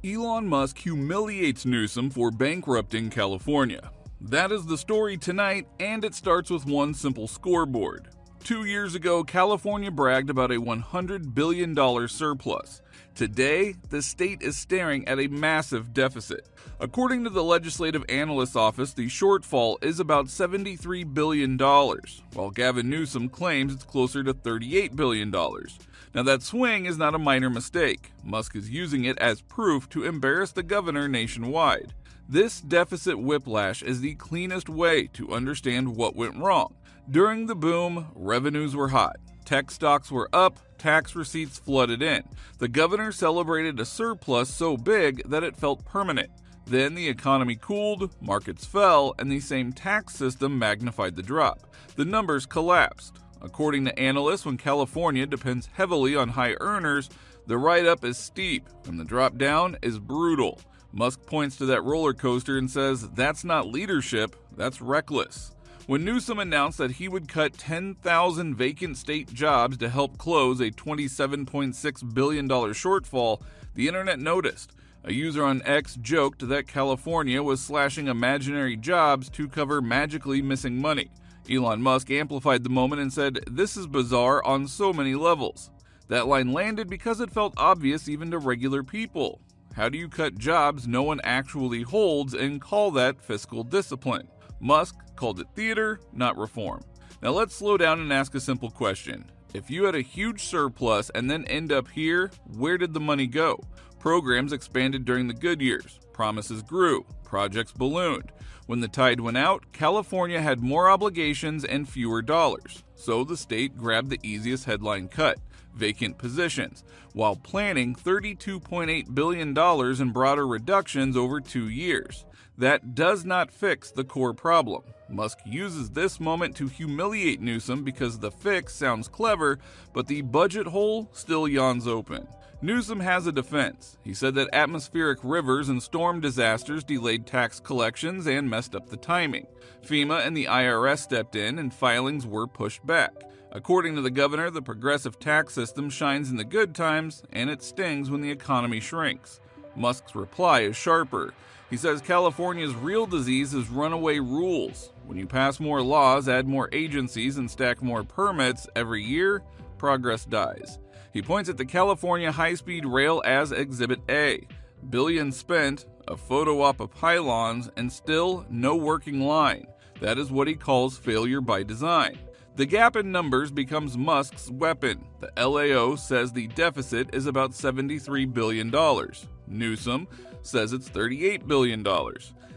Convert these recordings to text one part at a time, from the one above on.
Elon Musk humiliates Newsom for bankrupting California. That is the story tonight, and it starts with one simple scoreboard. 2 years ago, California bragged about a $100 billion surplus. Today, the state is staring at a massive deficit. According to the Legislative Analyst's Office, the shortfall is about $73 billion, while Gavin Newsom claims it's closer to $38 billion. Now, that swing is not a minor mistake. Musk is using it as proof to embarrass the governor nationwide. This deficit whiplash is the cleanest way to understand what went wrong. During the boom, revenues were hot. Tech stocks were up, tax receipts flooded in. The governor celebrated a surplus so big that it felt permanent. Then the economy cooled, markets fell, and the same tax system magnified the drop. The numbers collapsed. According to analysts, when California depends heavily on high earners, the write-up is steep and the drop down is brutal. Musk points to that roller coaster and says that's not leadership, that's reckless. When Newsom announced that he would cut 10,000 vacant state jobs to help close a $27.6 billion shortfall, the internet noticed. A user on X joked that California was slashing imaginary jobs to cover magically missing money. Elon Musk amplified the moment and said, "This is bizarre on so many levels." That line landed because it felt obvious even to regular people. How do you cut jobs no one actually holds and call that fiscal discipline? Musk called it theater, not reform. Now let's slow down and ask a simple question. If you had a huge surplus and then end up here, where did the money go? Programs expanded during the good years. Promises grew. Projects ballooned. When the tide went out, California had more obligations and fewer dollars. So the state grabbed the easiest headline cut, vacant positions, while planning $32.8 billion in broader reductions over 2 years. That does not fix the core problem. Musk uses this moment to humiliate Newsom because the fix sounds clever, but the budget hole still yawns open. Newsom has a defense. He said that atmospheric rivers and storm disasters delayed tax collections and messed up the timing. FEMA and the IRS stepped in and filings were pushed back. According to the governor, the progressive tax system shines in the good times and it stings when the economy shrinks. Musk's reply is sharper. He says California's real disease is runaway rules. When you pass more laws, add more agencies, and stack more permits every year, progress dies. He points at the California high-speed rail as Exhibit A. Billions spent, a photo op of pylons, and still no working line. That is what he calls failure by design. The gap in numbers becomes Musk's weapon. The LAO says the deficit is about $73 billion. Newsom says it's $38 billion.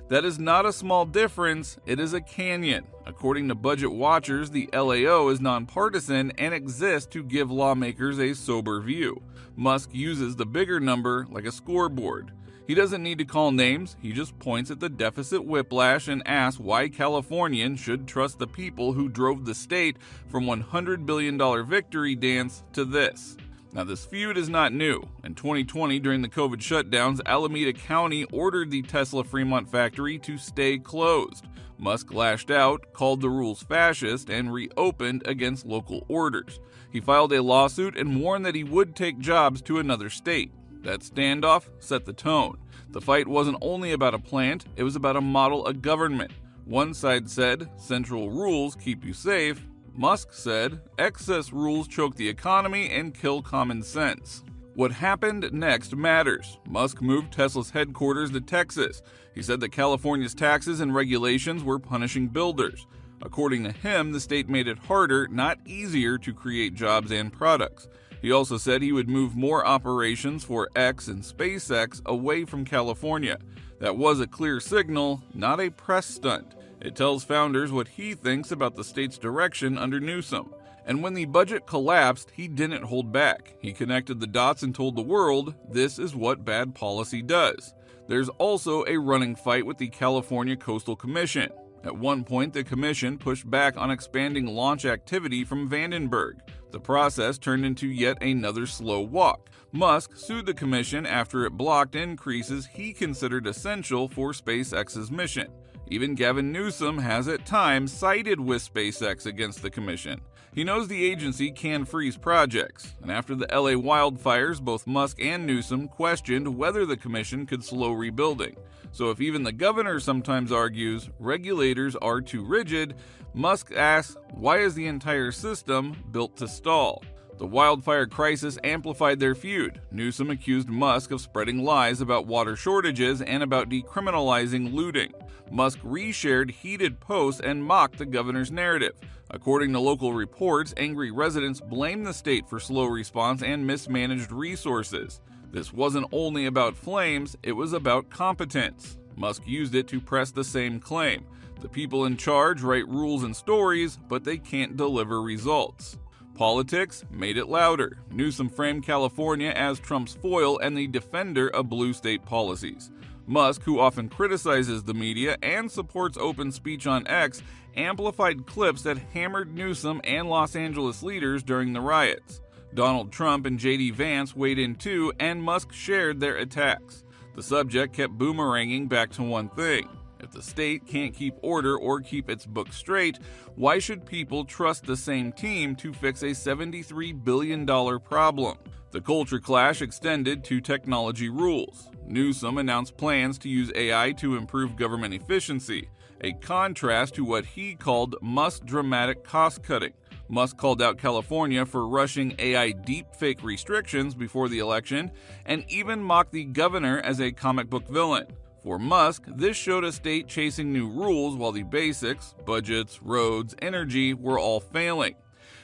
That is not a small difference, it is a canyon. According to budget watchers, the LAO is nonpartisan and exists to give lawmakers a sober view. Musk uses the bigger number like a scoreboard. He doesn't need to call names, he just points at the deficit whiplash and asks why Californians should trust the people who drove the state from $100 billion victory dance to this. Now, this feud is not new. In 2020, during the COVID shutdowns, Alameda County ordered the Tesla Fremont factory to stay closed. Musk lashed out, called the rules fascist, and reopened against local orders. He filed a lawsuit and warned that he would take jobs to another state. That standoff set the tone. The fight wasn't only about a plant, it was about a model of government. One side said, central rules keep you safe. Musk said, excess rules choke the economy and kill common sense. What happened next matters. Musk moved Tesla's headquarters to Texas. He said that California's taxes and regulations were punishing builders. According to him, the state made it harder, not easier, to create jobs and products. He also said he would move more operations for X and SpaceX away from California. That was a clear signal, not a press stunt. It tells founders what he thinks about the state's direction under Newsom. And when the budget collapsed, he didn't hold back. He connected the dots and told the world, this is what bad policy does. There's also a running fight with the California Coastal Commission. At one point, the commission pushed back on expanding launch activity from Vandenberg. The process turned into yet another slow walk. Musk sued the commission after it blocked increases he considered essential for SpaceX's mission. Even Gavin Newsom has at times sided with SpaceX against the commission. He knows the agency can freeze projects, and after the LA wildfires, both Musk and Newsom questioned whether the commission could slow rebuilding. So if even the governor sometimes argues regulators are too rigid, Musk asks, why is the entire system built to stall? The wildfire crisis amplified their feud. Newsom accused Musk of spreading lies about water shortages and about decriminalizing looting. Musk reshared heated posts and mocked the governor's narrative. According to local reports, angry residents blamed the state for slow response and mismanaged resources. This wasn't only about flames, it was about competence. Musk used it to press the same claim. The people in charge write rules and stories, but they can't deliver results. Politics made it louder. Newsom framed California as Trump's foil and the defender of blue state policies. Musk, who often criticizes the media and supports open speech on X, amplified clips that hammered Newsom and Los Angeles leaders during the riots. Donald Trump and J.D. Vance weighed in too, and Musk shared their attacks. The subject kept boomeranging back to one thing. If the state can't keep order or keep its books straight, why should people trust the same team to fix a $73 billion problem? The culture clash extended to technology rules. Newsom announced plans to use AI to improve government efficiency, a contrast to what he called Musk's dramatic cost-cutting. Musk called out California for rushing AI deepfake restrictions before the election and even mocked the governor as a comic book villain. For Musk, this showed a state chasing new rules while the basics, budgets, roads, energy, were all failing.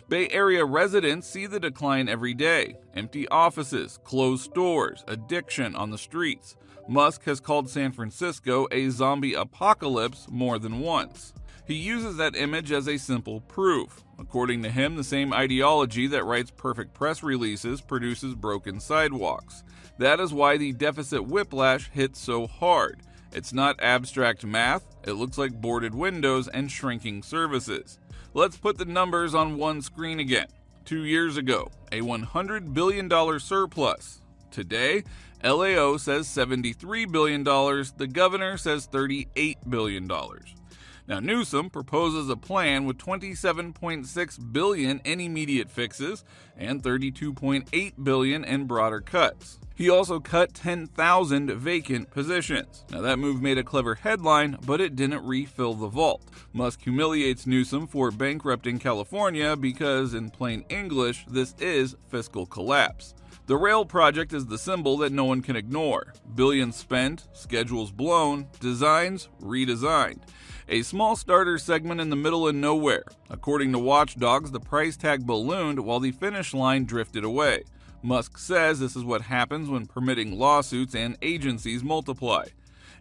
Bay Area residents see the decline every day. Empty offices, closed stores, addiction on the streets. Musk has called San Francisco a zombie apocalypse more than once. He uses that image as a simple proof. According to him, the same ideology that writes perfect press releases produces broken sidewalks. That is why the deficit whiplash hits so hard. It's not abstract math, it looks like boarded windows and shrinking services. Let's put the numbers on one screen again. 2 years ago, a $100 billion surplus. Today, LAO says $73 billion, the governor says $38 billion. Now, Newsom proposes a plan with $27.6 billion in immediate fixes and $32.8 billion in broader cuts. He also cut 10,000 vacant positions. Now, that move made a clever headline, but it didn't refill the vault. Musk humiliates Newsom for bankrupting California because, in plain English, this is fiscal collapse. The rail project is the symbol that no one can ignore. Billions spent, schedules blown, designs redesigned. A small starter segment in the middle of nowhere. According to watchdogs, the price tag ballooned while the finish line drifted away. Musk says this is what happens when permitting lawsuits and agencies multiply.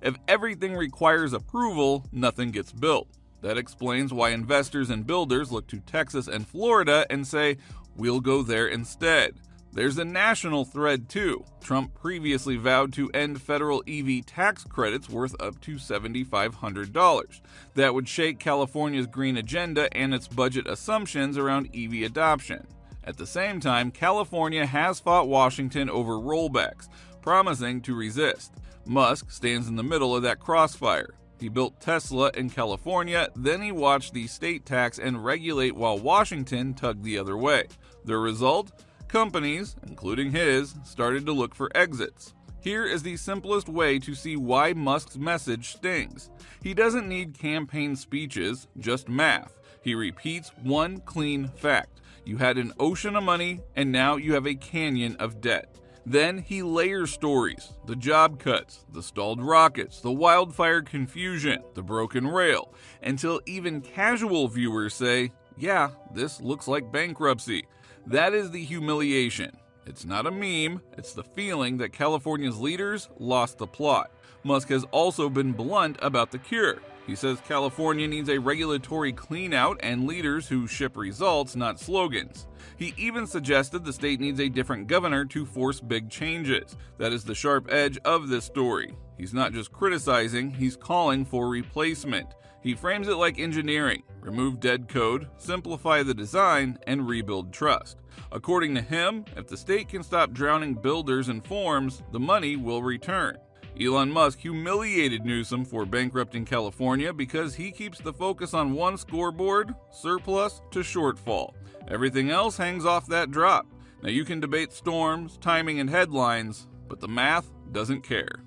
If everything requires approval, nothing gets built. That explains why investors and builders look to Texas and Florida and say, we'll go there instead. There's a national thread too. Trump previously vowed to end federal EV tax credits worth up to $7,500. That would shake California's green agenda and its budget assumptions around EV adoption. At the same time, California has fought Washington over rollbacks, promising to resist. Musk stands in the middle of that crossfire. He built Tesla in California, then he watched the state tax and regulate while Washington tugged the other way. The result? Companies, including his, started to look for exits. Here is the simplest way to see why Musk's message stings. He doesn't need campaign speeches, just math. He repeats one clean fact. You had an ocean of money, and now you have a canyon of debt. Then he layers stories, the job cuts, the stalled rockets, the wildfire confusion, the broken rail, until even casual viewers say, yeah, this looks like bankruptcy. That is the humiliation. It's not a meme, it's the feeling that California's leaders lost the plot. Musk has also been blunt about the cure. He says California needs a regulatory clean-out and leaders who ship results, not slogans. He even suggested the state needs a different governor to force big changes. That is the sharp edge of this story. He's not just criticizing, he's calling for replacement. He frames it like engineering: remove dead code, simplify the design, and rebuild trust. According to him, if the state can stop drowning builders in forms, the money will return. Elon Musk humiliated Newsom for bankrupting California because he keeps the focus on one scoreboard, surplus to shortfall. Everything else hangs off that drop. Now you can debate storms, timing, and headlines, but the math doesn't care.